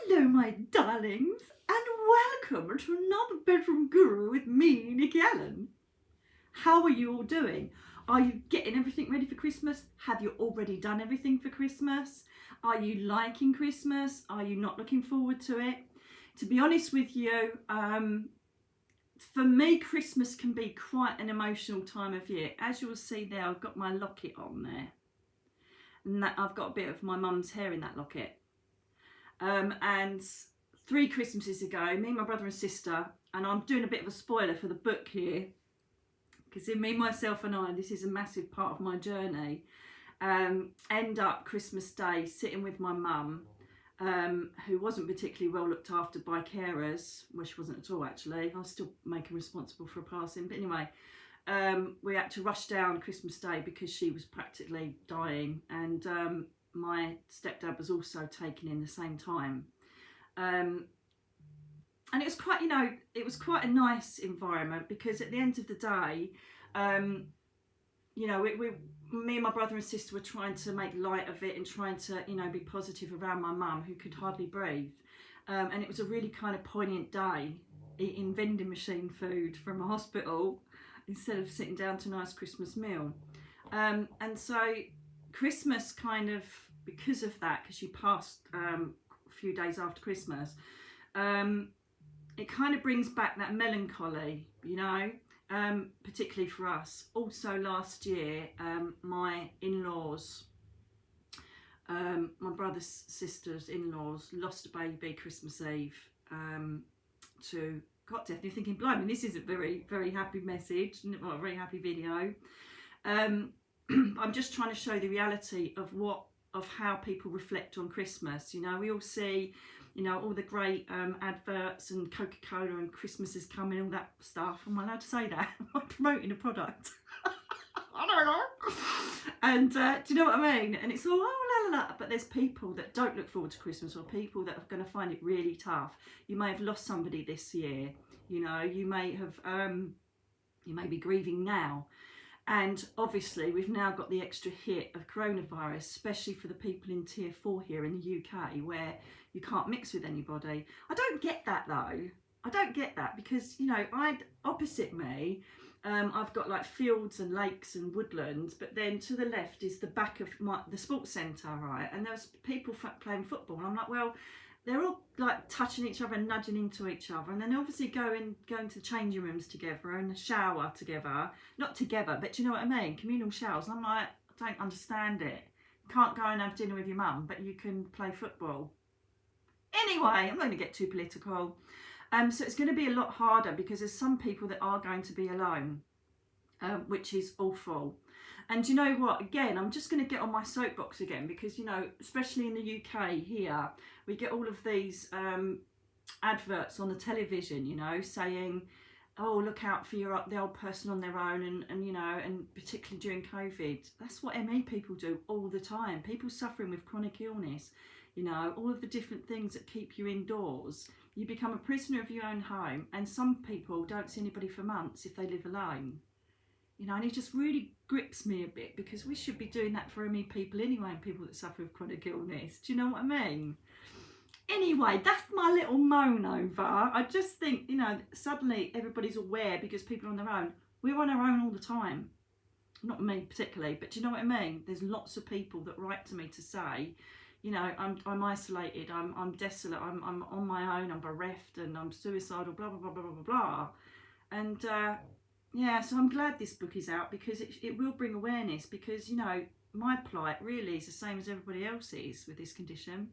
Hello, my darlings, and welcome to another Bedroom Guru with me, Nicky. How are you all doing? Are you getting everything ready for Christmas? Have you already done everything for Christmas? Are you liking Christmas? Are you not looking forward to it? To be honest with you, for me, Christmas can be quite an emotional time of year. As you'll see there, I've got my locket on there. And that I've got a bit of my mum's hair in that locket. And 3 Christmases ago, me, my brother and sister, and I'm doing a bit of a spoiler for the book here, because in me, myself and I, this is a massive part of my journey, end up Christmas Day sitting with my mum, who wasn't particularly well looked after by carers. Well, she wasn't at all, actually. I was still making responsible for a passing. But anyway, we had to rush down Christmas Day because she was practically dying, and my stepdad was also taken in the same time. And it was quite, it was quite a nice environment, because at the end of the day, me and my brother and sister were trying to make light of it and trying to, be positive around my mum, who could hardly breathe. And it was a really kind of poignant day, eating vending machine food from a hospital instead of sitting down to a nice Christmas meal. And so Christmas kind of, because of that, because she passed a few days after Christmas, it kind of brings back that melancholy, particularly for us. Also last year, my in-laws, my brother's sister's in-laws, lost a baby Christmas Eve to got death. You're thinking, blimey, this is a very, very happy message, not a very happy video. I'm just trying to show the reality of how people reflect on Christmas. We all see, all the great adverts and Coca-Cola and Christmas is coming, all that stuff. Am I allowed to say that? I'm promoting a product. I don't know. And do you know what I mean? And it's all, oh, la la la. But there's people that don't look forward to Christmas, or people that are going to find it really tough. You may have lost somebody this year. You may have, you may be grieving now. And obviously, we've now got the extra hit of coronavirus, especially for the people in tier 4 here in the UK, where you can't mix with anybody. I don't get that, though. I don't get that, because, opposite me, I've got like fields and lakes and woodlands, but then to the left is the back of the sports centre, right? And there's people playing football. And I'm like, well, they're all like touching each other and nudging into each other, and then obviously going to the changing rooms together and a shower together. Not together, but do you know what I mean? Communal showers. And I'm like, I don't understand it. You can't go and have dinner with your mum, but you can play football. Anyway, I'm not going to get too political. So it's going to be a lot harder, because there's some people that are going to be alone, which is awful. And you know what, again, I'm just going to get on my soapbox again, because, especially in the UK here, we get all of these adverts on the television, saying, oh, look out for the old person on their own, and particularly during COVID. That's what ME people do all the time. People suffering with chronic illness, all of the different things that keep you indoors. You become a prisoner of your own home, and some people don't see anybody for months if they live alone. And it just really grips me a bit, because we should be doing that for ME people anyway, and people that suffer with chronic illness. Do you know what I mean? Anyway, that's my little moan over. I just think, suddenly everybody's aware, because people are on their own. We're on our own all the time. Not me particularly, but do you know what I mean? There's lots of people that write to me to say, I'm isolated, I'm desolate, I'm on my own, I'm bereft, and I'm suicidal, blah, blah, blah, blah, blah, blah. And, yeah, so I'm glad this book is out, because it will bring awareness, because, my plight really is the same as everybody else's with this condition.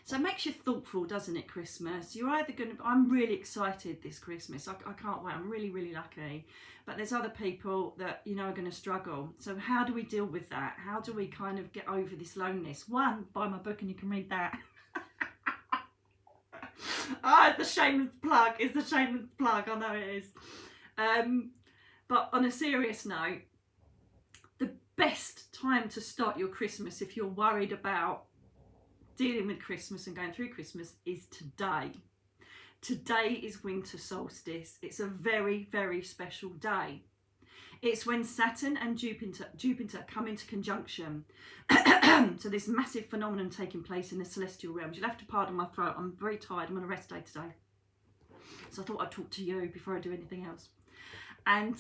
So it makes you thoughtful, doesn't it, Christmas? You're either going to... I'm really excited this Christmas. I can't wait. I'm really, really lucky. But there's other people that, are going to struggle. So how do we deal with that? How do we kind of get over this loneliness? One, buy my book and you can read that. It's the shameless plug. It's the shameless plug. I know it is. But on a serious note, the best time to start your Christmas, if you're worried about dealing with Christmas and going through Christmas, is today. Today is winter solstice. It's a very, very special day. It's when Saturn and Jupiter come into conjunction. So this massive phenomenon taking place in the celestial realms. You'll have to pardon my throat. I'm very tired. I'm on a rest day today. So I thought I'd talk to you before I do anything else. And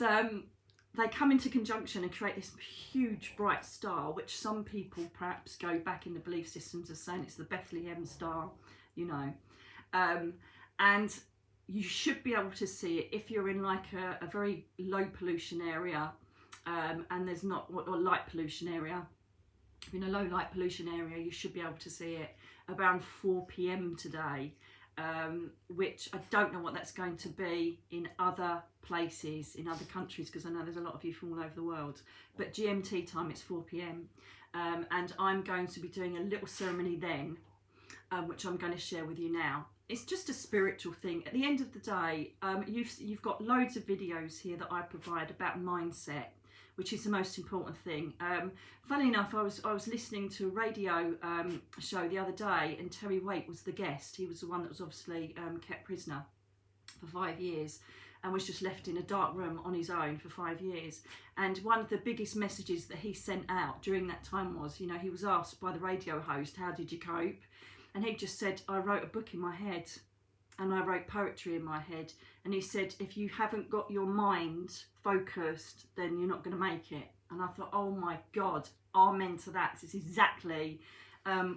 they come into conjunction and create this huge bright star, which some people perhaps go back in the belief systems as saying it's the Bethlehem star, you know. And you should be able to see it if you're in like a very low pollution area, and there's not, or light pollution area. If you're in a low light pollution area, you should be able to see it around 4 p.m. today, which I don't know what that's going to be in other places, in other countries, because I know there's a lot of you from all over the world. But GMT time, it's 4 p.m. And I'm going to be doing a little ceremony then, which I'm going to share with you now. It's just a spiritual thing. At the end of the day, you've got loads of videos here that I provide about mindset, which is the most important thing. Funny enough, I was listening to a radio show the other day, and Terry Waite was the guest. He was the one that was obviously kept prisoner for 5 years and was just left in a dark room on his own for 5 years. And one of the biggest messages that he sent out during that time was, you know, he was asked by the radio host, how did you cope? And he just said, I wrote a book in my head and I wrote poetry in my head. And he said, if you haven't got your mind focused, then you're not going to make it. And I thought, oh my God, amen to that. It's exactly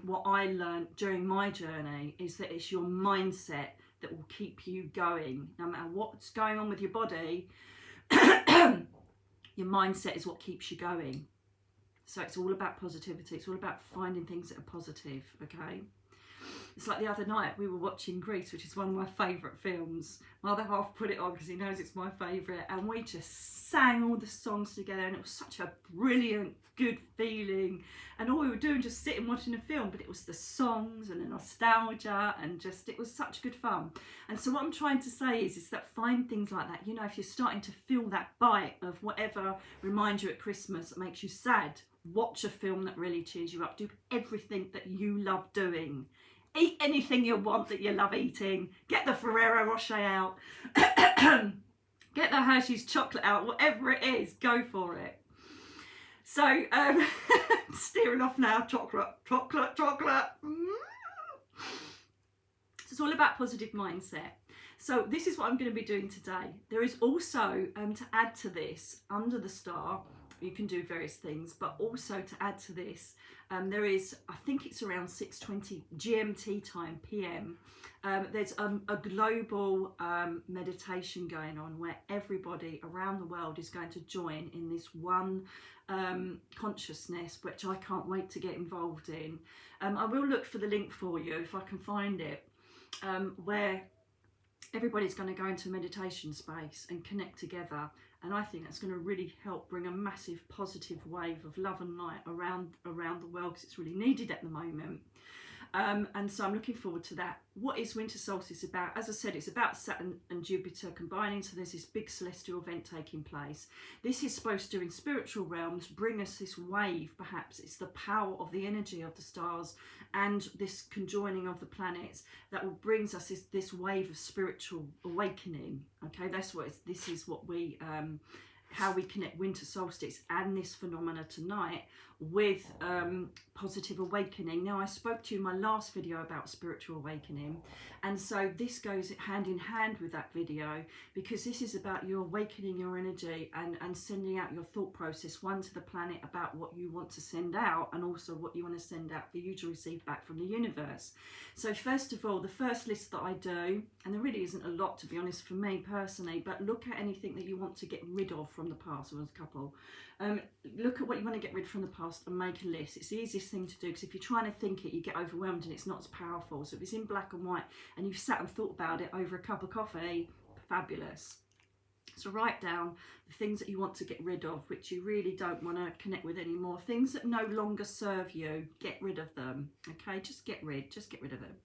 what I learned during my journey, is that it's your mindset that will keep you going. No matter what's going on with your body, your mindset is what keeps you going. So it's all about positivity. It's all about finding things that are positive, okay? It's like the other night we were watching Grease, which is one of my favourite films. My other half put it on because he knows it's my favourite, and we just sang all the songs together, and it was such a brilliant, good feeling. And all we were doing just sitting watching a film, but it was the songs and the nostalgia, and just, it was such good fun. And so what I'm trying to say is that find things like that. You know, if you're starting to feel that bite of whatever reminds you at Christmas that makes you sad, watch a film that really cheers you up. Do everything that you love doing. Eat anything you want that you love eating. Get the Ferrero Rocher out. Get the Hershey's chocolate out. Whatever it is, go for it. So, steering off now. Chocolate. So it's all about positive mindset. So this is what I'm going to be doing today. There is also, to add to this, under the star, you can do various things, but also to add to this, there is, I think it's around 6:20 GMT time, PM. There's a global meditation going on where everybody around the world is going to join in this one consciousness, which I can't wait to get involved in. I will look for the link for you if I can find it, where everybody's going to go into a meditation space and connect together. And I think that's going to really help bring a massive positive wave of love and light around the world, because it's really needed at the moment. And so I'm looking forward to that. What is winter solstice about? As I said, it's about Saturn and Jupiter combining, so there's this big celestial event taking place. This is supposed to, in spiritual realms, bring us this wave, perhaps. It's the power of the energy of the stars and this conjoining of the planets that will brings us this wave of spiritual awakening. Okay, that's what this is what we how we connect winter solstice and this phenomena tonight with positive awakening. Now, I spoke to you in my last video about spiritual awakening, and so this goes hand in hand with that video, because this is about you awakening your energy and sending out your thought process, one, to the planet about what you want to send out, and also what you want to send out for you to receive back from the universe. So first of all, the first list that I do, and there really isn't a lot, to be honest, for me personally, but look at anything that you want to get rid of from the past. There was a couple. Look at what you want to get rid from the past and make a list. It's the easiest thing to do, because if you're trying to think it, you get overwhelmed and it's not as powerful. So if it's in black and white and you've sat and thought about it over a cup of coffee, fabulous. So write down the things that you want to get rid of, which you really don't want to connect with anymore. Things that no longer serve you, get rid of them. Okay, just get rid of them.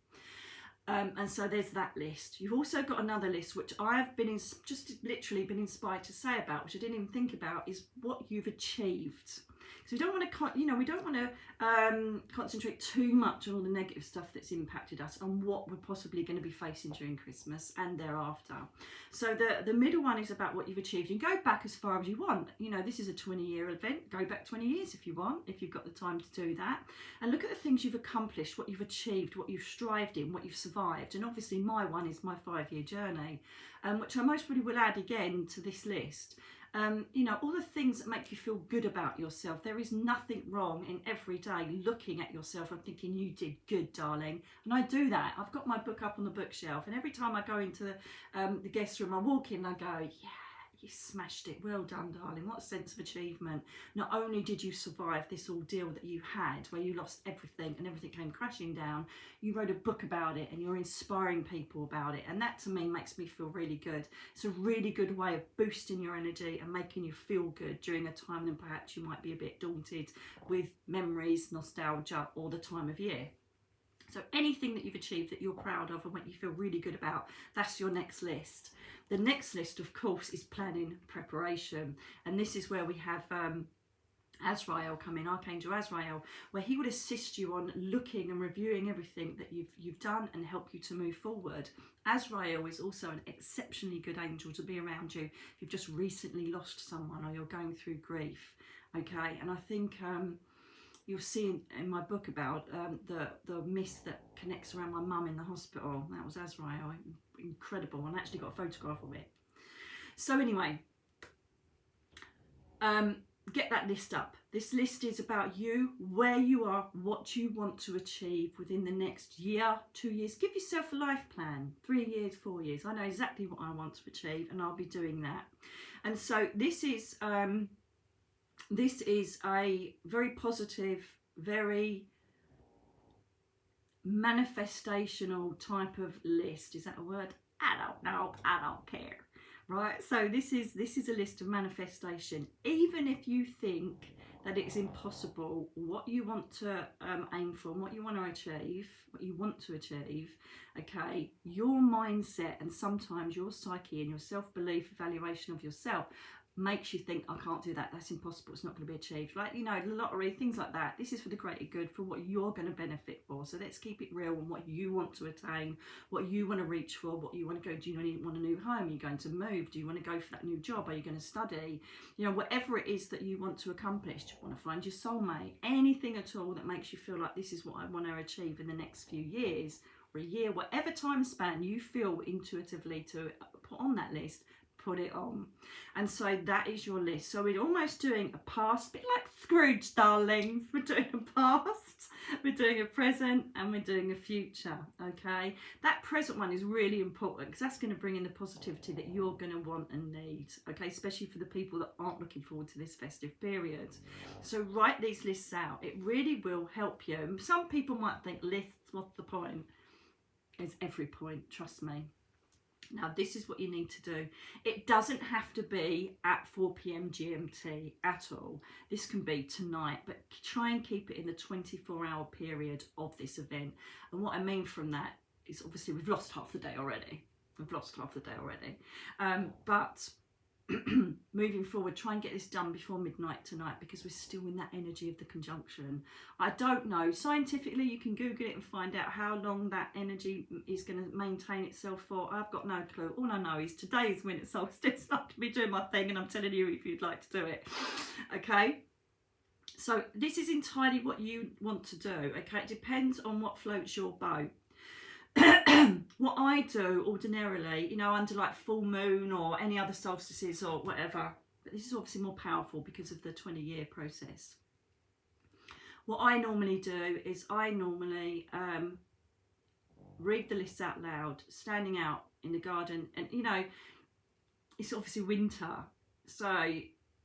And so there's that list. You've also got another list, which I've been just literally been inspired to say about, which I didn't even think about, is what you've achieved. So we don't want to, we don't want to concentrate too much on all the negative stuff that's impacted us and what we're possibly going to be facing during Christmas and thereafter. So the middle one is about what you've achieved. You can go back as far as you want. This is a 20-year event. Go back 20 years if you want, if you've got the time to do that. And look at the things you've accomplished, what you've achieved, what you've strived in, what you've survived. And obviously my one is my 5-year journey, which I most probably will add again to this list. All the things that make you feel good about yourself. There is nothing wrong in every day looking at yourself and thinking you did good, darling. And I do that. I've got my book up on the bookshelf, and every time I go into the guest room, I walk in and I go, yeah, you smashed it. Well done, darling. What a sense of achievement. Not only did you survive this ordeal that you had where you lost everything and everything came crashing down, you wrote a book about it and you're inspiring people about it. And that to me makes me feel really good. It's a really good way of boosting your energy and making you feel good during a time when perhaps you might be a bit daunted with memories, nostalgia, or the time of year. So anything that you've achieved that you're proud of and what you feel really good about, that's your next list. The next list, of course, is planning preparation. And this is where we have Azrael come in, Archangel Azrael, where he would assist you on looking and reviewing everything that you've done and help you to move forward. Azrael is also an exceptionally good angel to be around you if you've just recently lost someone or you're going through grief. Okay, and I think you'll see in my book about the mist that connects around my mum in the hospital. That was Azrael. Incredible. And I actually got a photograph of it. So anyway, get that list up. This list is about you, where you are, what you want to achieve within the next year, 2 years. Give yourself a life plan, 3 years, 4 years. I know exactly what I want to achieve, and I'll be doing that. And so this is a very positive, very manifestational type of list. Is that a word? I don't know. I don't care. Right, so this is a list of manifestation. Even if you think that it's impossible, what you want to aim for, and what you want to achieve, okay, your mindset and sometimes your psyche and your self-belief, evaluation of yourself makes you think, I can't do that, that's impossible, it's not going to be achieved. Like, the lottery, things like that. This is for the greater good, for what you're going to benefit for. So let's keep it real on what you want to attain, what you want to reach for, what you want to go. Do you want a new home? Are you going to move? Do you want to go for that new job? Are you going to study? Whatever it is that you want to accomplish. Do you want to find your soulmate? Anything at all that makes you feel like this is what I want to achieve in the next few years or a year, whatever time span you feel intuitively to put on that list, put it on. And so that is your list. So we're almost doing a past, a bit like Scrooge, darlings. We're doing a past, we're doing a present, and we're doing a future. Okay, that present one is really important because that's going to bring in the positivity that you're going to want and need. Okay, especially for the people that aren't looking forward to this festive period. So write these lists out. It really will help you. Some people might think, lists, what's the point? It's every point, trust me. Now, this is what you need to do. It doesn't have to be at 4 p.m. GMT at all. This can be tonight, but try and keep it in the 24-hour period of this event. And what I mean from that is, obviously, we've lost half the day already. But moving forward, try and get this done before midnight tonight, because we're still in that energy of the conjunction. I don't know, scientifically you can Google it and find out how long that energy is going to maintain itself for. I've got no clue. All I know is today is winter solstice. I have to be doing my thing, and I'm telling you if you'd like to do it. Okay, so this is entirely what you want to do. Okay, it depends on what floats your boat. What I do ordinarily, under like full moon or any other solstices or whatever, but this is obviously more powerful because of the 20-year process. What I normally do is I normally read the lists out loud, standing out in the garden, and it's obviously winter, so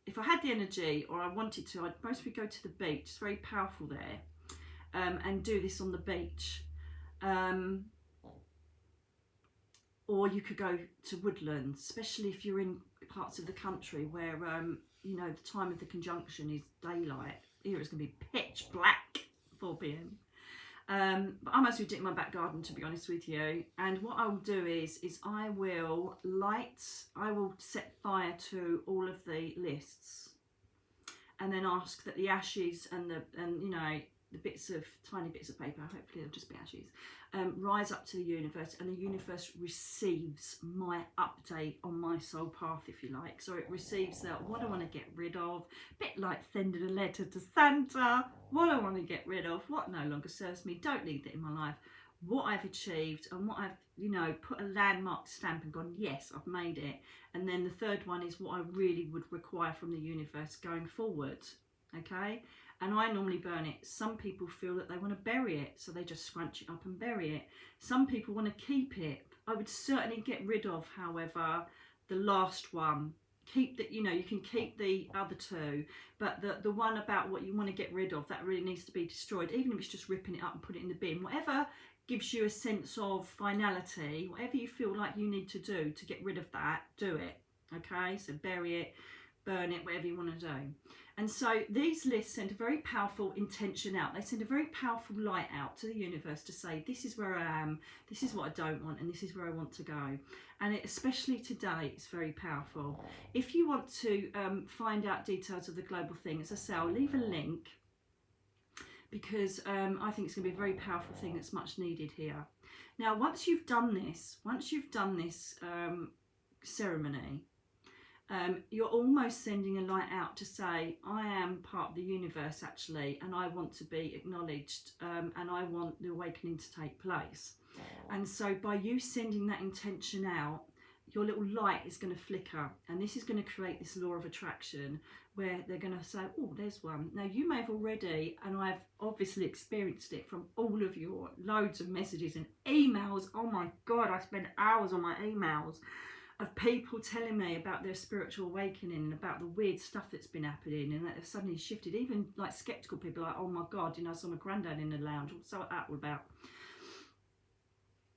if I had the energy or I wanted to, I'd mostly go to the beach. It's very powerful there, and do this on the beach. Or you could go to woodlands, especially if you're in parts of the country where, the time of the conjunction is daylight. Here it's going to be pitch black, 4 p.m. But I'm actually doing it in my back garden, to be honest with you. And what I'll do is I will set fire to all of the lists. and then ask that the ashes and you know, the tiny bits of paper, hopefully they'll just be ashes, rise up to the universe, and the universe receives my update on my soul path, if you like. So it receives that, what I want to get rid of, a bit like sending a letter to Santa, what I want to get rid of, what no longer serves me, don't need it in my life, what I've achieved, and what I've, you know, put a landmark stamp and gone, yes, I've made it. And then the third one is what I really would require from the universe going forward, okay? And I normally burn it. Some people feel that they want to bury it, so they just scrunch it up and bury it. Some people want to keep it. I would certainly get rid of, however, the last one. Keep the, you know, you can keep the other two, but the one about what you want to get rid of, that really needs to be destroyed, even if it's just ripping it up and put it in the bin. Whatever gives you a sense of finality, whatever you feel like you need to do to get rid of that, do it, okay? So bury it, burn it, whatever you want to do. And so these lists send a very powerful intention out. They send a very powerful light out to the universe to say, this is where I am, this is what I don't want, and this is where I want to go. And especially today, it's very powerful. If you want to find out details of the global thing, as I say, I'll leave a link, because I think it's going to be a very powerful thing that's much needed here. Now, once you've done this ceremony, you're almost sending a light out to say, I am part of the universe actually, and I want to be acknowledged, and I want the awakening to take place. And so by you sending that intention out, your little light is going to flicker, and this is going to create this law of attraction where they're going to say, oh, there's one. Now, you may have already, and I've obviously experienced it from all of your loads of messages and emails. Oh my God, I spend hours on my emails of people telling me about their spiritual awakening and about the weird stuff that's been happening, and that they've suddenly shifted. Even like skeptical people, like, oh my God, you know, I saw my granddad in the lounge. What's that all about?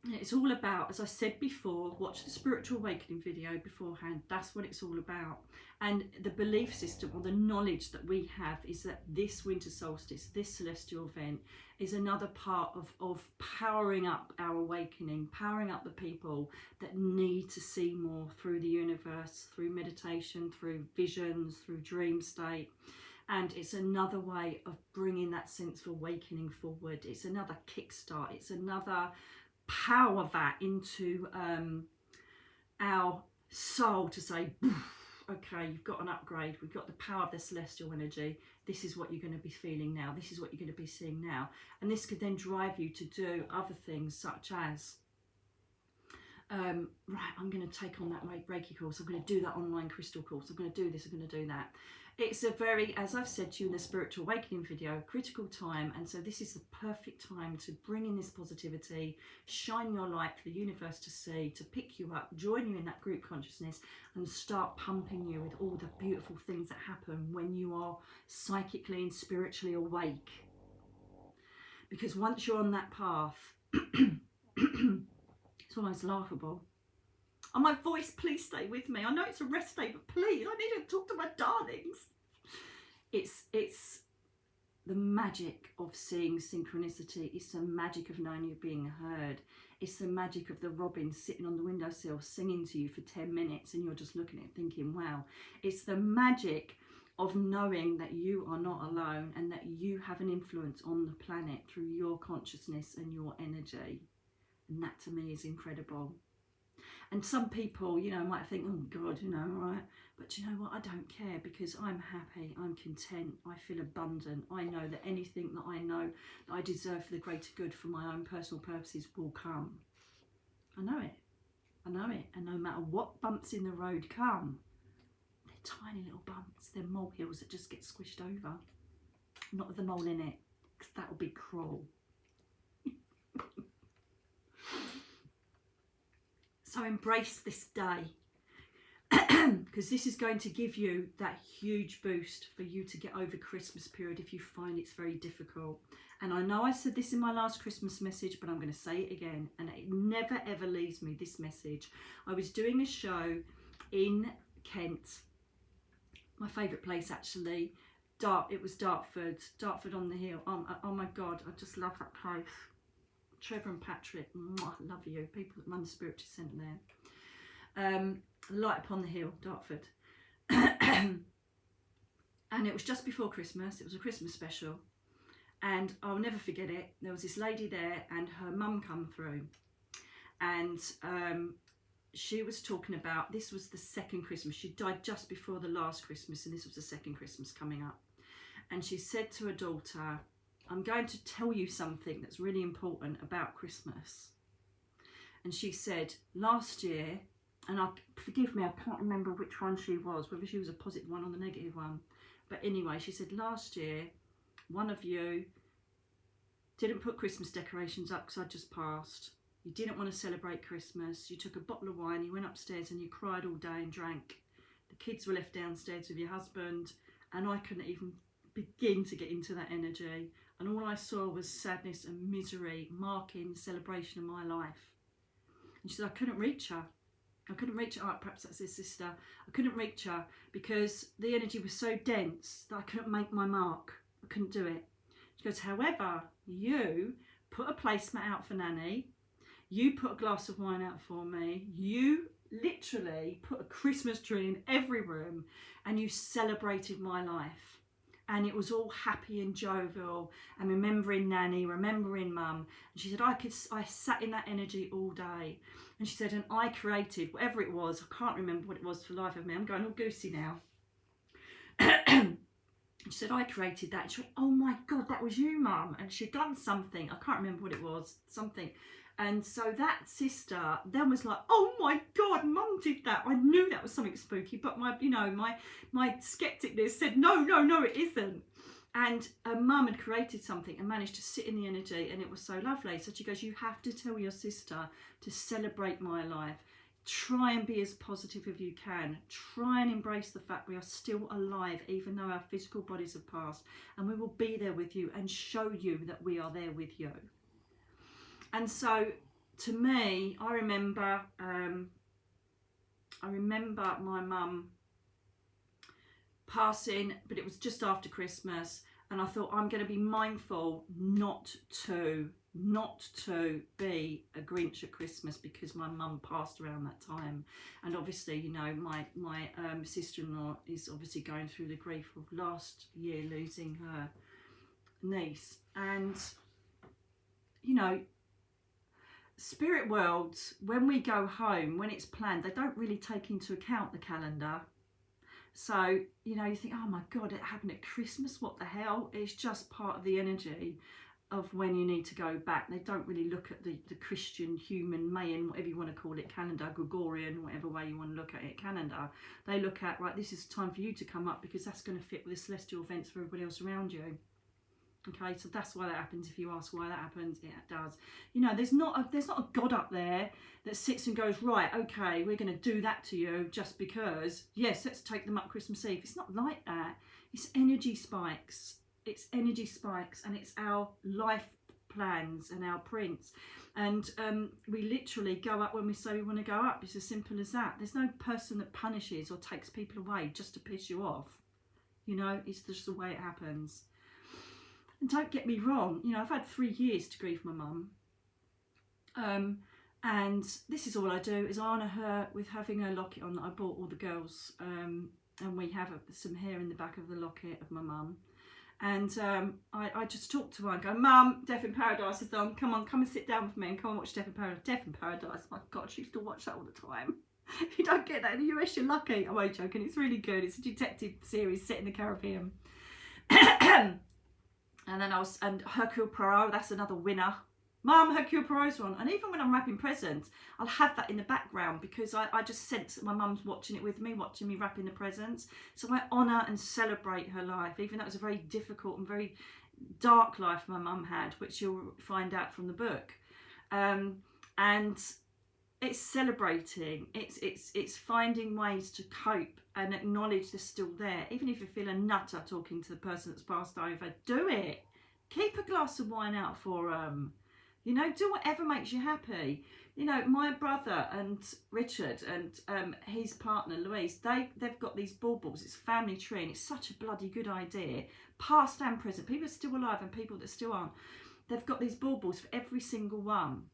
It's all about, as I said before, watch the spiritual awakening video beforehand. That's what it's all about. And the belief system, or the knowledge that we have, is that this winter solstice, this celestial event, is another part of powering up our awakening, powering up the people that need to see more through the universe, through meditation, through visions, through dream state. And it's another way of bringing that sense of awakening forward. It's another kickstart. It's another power that into our soul to say, okay, you've got an upgrade, we've got the power of the celestial energy, this is what you're going to be feeling now, this is what you're going to be seeing now. And this could then drive you to do other things, such as right, I'm going to take on that Reiki course, I'm going to do that online crystal course, I'm going to do this, I'm going to do that. It's a very, as I've said to you in the spiritual awakening video, critical time. And so this is the perfect time to bring in this positivity, shine your light for the universe to see, to pick you up, join you in that group consciousness, and start pumping you with all the beautiful things that happen when you are psychically and spiritually awake. Because once you're on that path, it's almost laughable. And my voice, please stay with me. I know it's a rest day, but please, I need to talk to my darlings. It's the magic of seeing synchronicity. It's the magic of knowing you're being heard. It's the magic of the robin sitting on the windowsill singing to you for 10 minutes and you're just looking at it thinking, wow. It's the magic of knowing that you are not alone and that you have an influence on the planet through your consciousness and your energy. And that to me is incredible. And some people, you know, might think, oh God, you know, right. But you know what? I don't care, because I'm happy, I'm content, I feel abundant. I know that anything that I know that I deserve for the greater good for my own personal purposes will come. I know it. I know it. And no matter what bumps in the road come, they're tiny little bumps. They're molehills that just get squished over. Not with the mole in it, because that would be cruel. So embrace this day, because this is going to give you that huge boost for you to get over Christmas period if you find it's very difficult. And I know I said this in my last Christmas message, but I'm going to say it again, and it never ever leaves me, this message. I was doing a show in Kent, my favourite place actually. It was Dartford on the Hill. Oh my God, I just love that place. Trevor and Patrick, mwah, love you. People that run the spiritual centre there. Light upon the Hill, Dartford. And it was just before Christmas. It was a Christmas special. And I'll never forget it. There was this lady there and her mum come through. And she was talking about, this was the second Christmas. She died just before the last Christmas, and this was the second Christmas coming up. And she said to her daughter, I'm going to tell you something that's really important about Christmas. And she said, last year, and forgive me, I can't remember which one she was, whether she was a positive one or the negative one. But anyway, she said, last year, one of you didn't put Christmas decorations up because I just passed. You didn't want to celebrate Christmas. You took a bottle of wine, you went upstairs and you cried all day and drank. The kids were left downstairs with your husband, and I couldn't even begin to get into that energy. And all I saw was sadness and misery marking the celebration of my life. And she said, I couldn't reach her. I couldn't reach her. Oh, perhaps that's his sister. I couldn't reach her because the energy was so dense that I couldn't make my mark. I couldn't do it. She goes, however, you put a placemat out for Nanny. You put a glass of wine out for me. You literally put a Christmas tree in every room and you celebrated my life. And it was all happy and jovial and remembering Nanny, remembering Mum. And she said, I sat in that energy all day. And she said, and I created whatever it was. I can't remember what it was for the life of me. I'm going all goosey now. And she said, I created that. And she went, oh my God, that was you, Mum. And she'd done something. I can't remember what it was, something. And so that sister then was like, oh my God, Mum did that. I knew that was something spooky, but my skepticness said, no, it isn't. And Mum had created something and managed to sit in the energy, and it was so lovely. So she goes, you have to tell your sister to celebrate my life. Try and be as positive as you can. Try and embrace the fact we are still alive, even though our physical bodies have passed. And we will be there with you and show you that we are there with you. And so, to me, I remember my mum passing, but it was just after Christmas, and I thought I'm going to be mindful not to be a Grinch at Christmas because my mum passed around that time. And obviously, you know, my sister-in-law is obviously going through the grief of last year losing her niece, and you know, spirit worlds, when we go home, when it's planned, they don't really take into account the calendar. So, you know, you think, oh my God, it happened at Christmas, what the hell? It's just part of the energy of when you need to go back. They don't really look at the Christian, human, Mayan, whatever you want to call it, calendar, Gregorian, whatever way you want to look at it, calendar. They look at, right, this is time for you to come up because that's going to fit with the celestial events for everybody else around you. Okay, so that's why that happens. If you ask why that happens, yeah, it does. You know, there's not a God up there that sits and goes, right, okay, we're going to do that to you just because. Yes, let's take them up Christmas Eve. It's not like that. It's energy spikes. It's energy spikes, and it's our life plans and our prints. And we literally go up when we say we want to go up. It's as simple as that. There's no person that punishes or takes people away just to piss you off. You know, it's just the way it happens. And don't get me wrong, you know, I've had 3 years to grieve my mum. And this is all I do, is I honour her with having a locket on that I bought all the girls. And we have some hair in the back of the locket of my mum. And I just talk to her and go, Mum, Death in Paradise is on. Come on, come and sit down with me and come and watch Death in Paradise. Death in Paradise, my God, she used to watch that all the time. If you don't get that in the US, you're lucky. I'm only joking, it's really good. It's a detective series set in the Caribbean. And then and Hercule Poirot, that's another winner. Mum, Hercule Poirot's on. And even when I'm wrapping presents, I'll have that in the background because I just sense that my mum's watching it with me, watching me wrapping the presents. So I honour and celebrate her life, even though it was a very difficult and very dark life my mum had, which you'll find out from the book. And it's celebrating, it's finding ways to cope and acknowledge they're still there. Even if you feel a nutter talking to the person that's passed over, do it. Keep a glass of wine out for you know, do whatever makes you happy. You know, my brother and Richard and his partner Louise, they've got these baubles. It's a family tree, and it's such a bloody good idea, past and present. People are still alive and people that still aren't. They've got these baubles for every single one.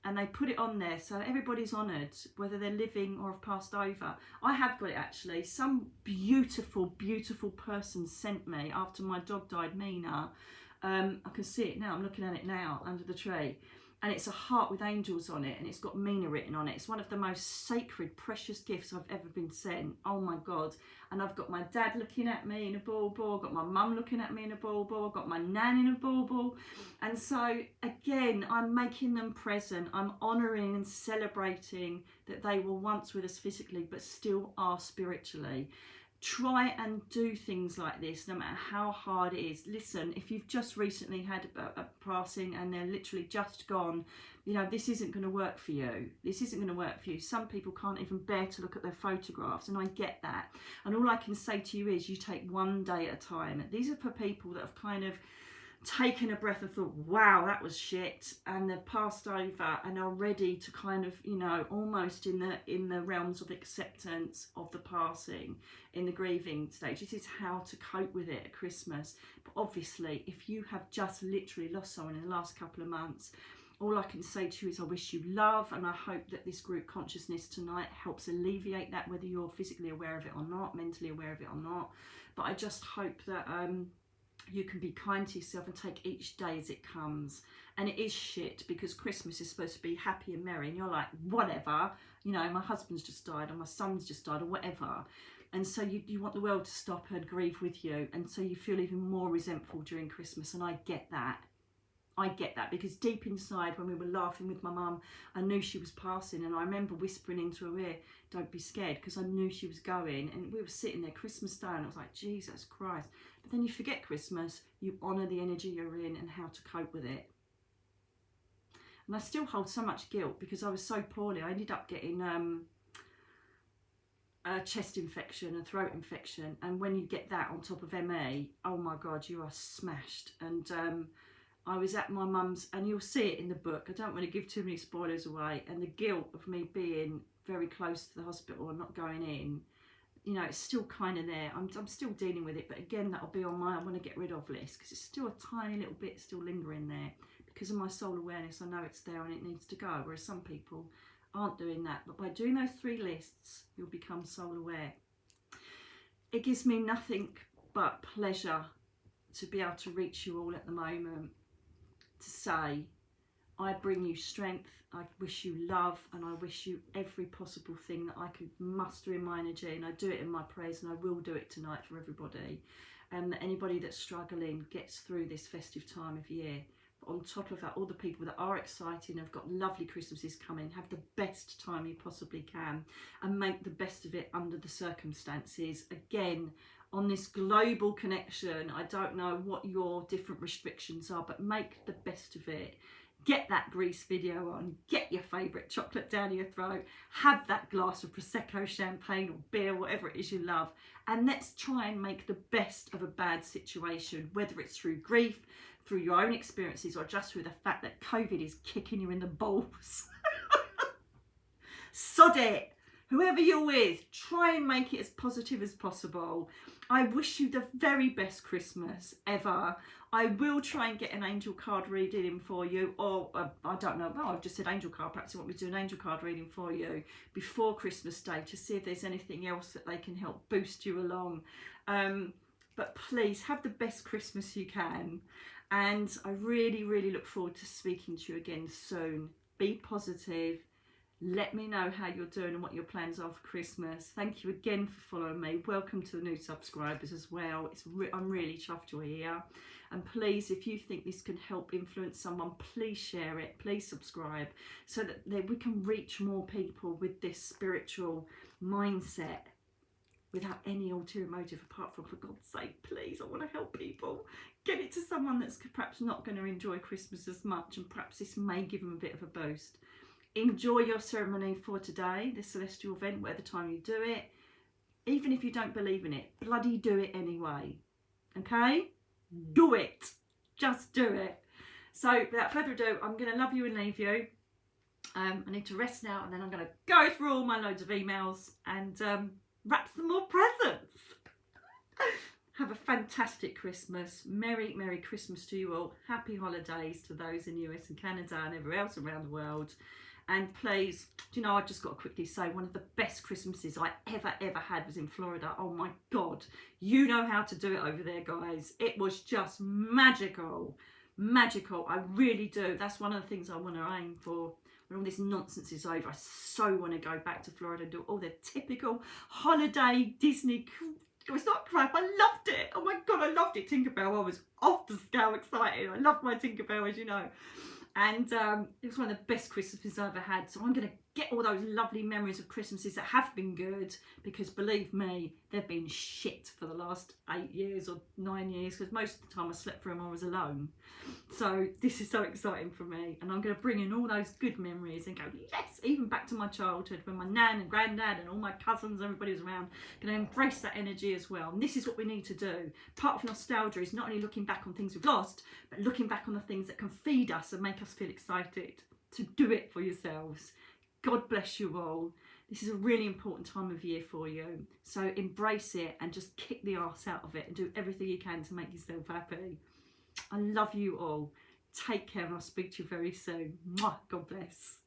and they put it on there so everybody's honoured, whether they're living or have passed over. I have got it actually. Some beautiful, beautiful person sent me after my dog died, Mina. I can see it now, I'm looking at it now under the tree. And it's a heart with angels on it, and it's got Mina written on it. It's one of the most sacred, precious gifts I've ever been sent. Oh my God. And I've got my dad looking at me in a bauble. I've got my mum looking at me in a bauble. I've got my nan in a bauble. And so, again, I'm making them present. I'm honouring and celebrating that they were once with us physically, but still are spiritually. Try and do things like this, no matter how hard it is. Listen, if you've just recently had a passing and they're literally just gone, you know, this isn't going to work for you. This isn't going to work for you. Some people can't even bear to look at their photographs, and I get that. And all I can say to you is you take one day at a time. These are for people that have kind of taken a breath and thought, wow, that was shit, and they've passed over and are ready to kind of, you know, almost in the realms of acceptance of the passing, in the grieving stage. This is how to cope with it at Christmas. But obviously, if you have just literally lost someone in the last couple of months, all I can say to you is I wish you love, and I hope that this group consciousness tonight helps alleviate that, whether you're physically aware of it or not, mentally aware of it or not. But I just hope that you can be kind to yourself and take each day as it comes. And it is shit, because Christmas is supposed to be happy and merry, and you're like, whatever, you know, my husband's just died, or my son's just died, or whatever. And so you want the world to stop and grieve with you, and so you feel even more resentful during Christmas. And I get that. I get that, because deep inside, when we were laughing with my mum, I knew she was passing, and I remember whispering into her ear, don't be scared, because I knew she was going. And we were sitting there Christmas Day, and I was like, Jesus Christ. But then you forget Christmas, you honour the energy you're in and how to cope with it. And I still hold so much guilt, because I was so poorly. I ended up getting a chest infection, a throat infection, and when you get that on top of ME, oh my God, you are smashed. And I was at my mum's, and you'll see it in the book, I don't want to give too many spoilers away, and the guilt of me being very close to the hospital and not going in, you know, it's still kind of there. I'm still dealing with it, but again, that'll be on my I want to get rid of list, because it's still a tiny little bit still lingering there. Because of my soul awareness, I know it's there and it needs to go, whereas some people aren't doing that. But by doing those 3 lists, you'll become soul aware. It gives me nothing but pleasure to be able to reach you all at the moment, to say, I bring you strength, I wish you love, and I wish you every possible thing that I could muster in my energy, and I do it in my prayers, and I will do it tonight for everybody, and that anybody that's struggling gets through this festive time of year. But on top of that, all the people that are excited and have got lovely Christmases coming, have the best time you possibly can, and make the best of it under the circumstances. Again, on this global connection, I don't know what your different restrictions are, but make the best of it. Get that Grease video on, get your favourite chocolate down your throat, have that glass of Prosecco, champagne or beer, whatever it is you love, and let's try and make the best of a bad situation, whether it's through grief, through your own experiences, or just through the fact that COVID is kicking you in the balls. Sod it! Whoever you're with, try and make it as positive as possible. I wish you the very best Christmas ever. I will try and get an angel card reading in for you, or I don't know, well, I've just said angel card, perhaps you want me to do an angel card reading for you before Christmas Day to see if there's anything else that they can help boost you along. But please have the best Christmas you can, and I really, really look forward to speaking to you again soon. Be positive. Let me know how you're doing and what your plans are for Christmas. Thank you again for following me. Welcome to the new subscribers as well. I'm really chuffed you're here. And please, if you think this can help influence someone, please share it. Please subscribe, so that we can reach more people with this spiritual mindset without any ulterior motive, apart from, for God's sake, please, I want to help people. Get it to someone that's perhaps not going to enjoy Christmas as much, and perhaps this may give them a bit of a boost. Enjoy your ceremony for today, this celestial event, whatever time you do it. Even if you don't believe in it, bloody do it anyway. Okay? Do it. Just do it. So without further ado, I'm going to love you and leave you. I need to rest now, and then I'm going to go through all my loads of emails and wrap some more presents. Have a fantastic Christmas. Merry, Merry Christmas to you all. Happy holidays to those in US and Canada and everywhere else around the world. And please, do you know, I just got to quickly say, one of the best Christmases I ever had was in Florida. Oh my God. You know how to do it over there, guys. It was just magical. Magical. I really do. That's one of the things I want to aim for. When all this nonsense is over, I so want to go back to Florida and do all the typical holiday Disney. It's not crap. I loved it. Oh my God, I loved it. Tinkerbell. I was off the scale excited. I loved my Tinkerbell, as you know. And it was one of the best Christmases I ever had. So I'm going to get all those lovely memories of Christmases that have been good, because believe me, they've been shit for the last 8 years or 9 years, because most of the time I slept through them, I was alone. So this is so exciting for me, and I'm going to bring in all those good memories and go, yes, even back to my childhood when my nan and granddad and all my cousins, everybody was around. Going to embrace that energy as well. And this is what we need to do. Part of nostalgia is not only looking back on things we've lost, but looking back on the things that can feed us and make us feel excited. To do it for yourselves. God bless you all. This is a really important time of year for you. So embrace it and just kick the arse out of it and do everything you can to make yourself happy. I love you all. Take care, and I'll speak to you very soon. Mwah. God bless.